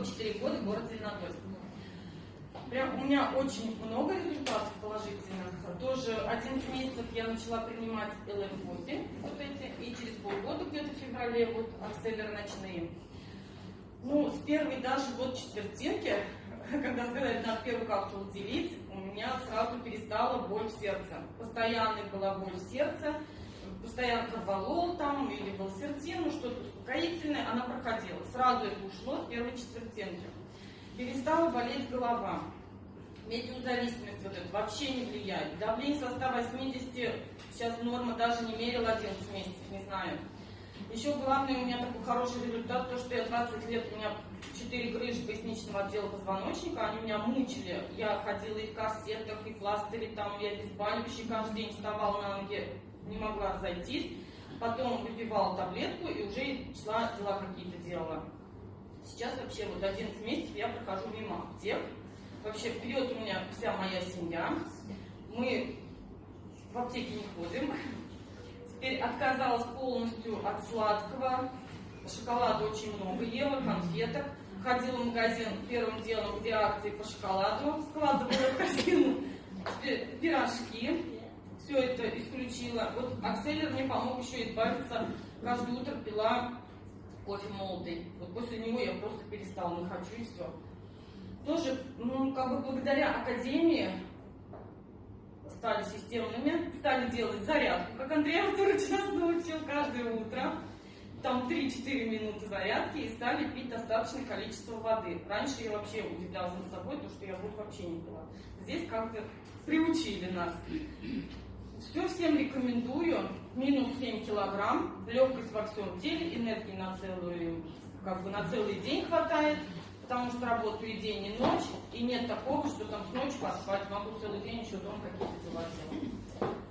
4 года, город Зеленодольск. Прям у меня очень много результатов положительных. Тоже 11 месяцев я начала принимать ЛФ-8 вот эти, и через полгода, где-то в феврале, вот акселеры ночные. Ну, с первой даже вот четвертинки, когда сказали, надо первую капсулу делить, у меня сразу перестала боль в сердце. Постоянная была боль в сердце, постоянно корвалол там или волсертин, ну что-то успокоительное, она проходила. Сразу это ушло с первой четвертинки. Перестала болеть голова. Метеозависимость вот это вообще не влияет. Давление со 180, сейчас норма даже не мерила 11 месяцев, не знаю. Еще главное, у меня такой хороший результат, то, что я 20 лет, у меня 4 грыжи поясничного отдела позвоночника, они меня мучили. Я ходила и в корсетах, и в пластыре, там, я обезболивающий каждый день вставала на ноги, не могла разойтись. Потом выпивала таблетку и уже шла, дела какие-то делала. Сейчас вообще вот 11 месяцев я прохожу мимо аптек. Вообще пьет у меня вся моя семья. Мы в аптеке не ходим. Теперь отказалась полностью от сладкого. Шоколада очень много ела, конфеток. Ходила в магазин первым делом, где акции по шоколаду. Складывала в корзину пирожки. Все это исключила. Вот акселер мне помог еще избавиться. Каждое утро пила кофе молотый. Вот после него я просто перестала, не хочу и все. Тоже, ну, как бы благодаря академии стали системными, стали делать зарядку, как Андрей Артурович нас научил каждое утро. Там 3-4 минуты зарядки и стали пить достаточное количество воды. Раньше я вообще удивлялась над собой, то, что я воду вообще не пила. Здесь как-то приучили нас. Все всем рекомендую. Минус 7 килограмм, легкость во всем теле, энергии на целый день хватает. Потому что работаю и день, и ночь, и нет такого, что там с ночи поспать, могу целый день еще дома какие-то дела делать.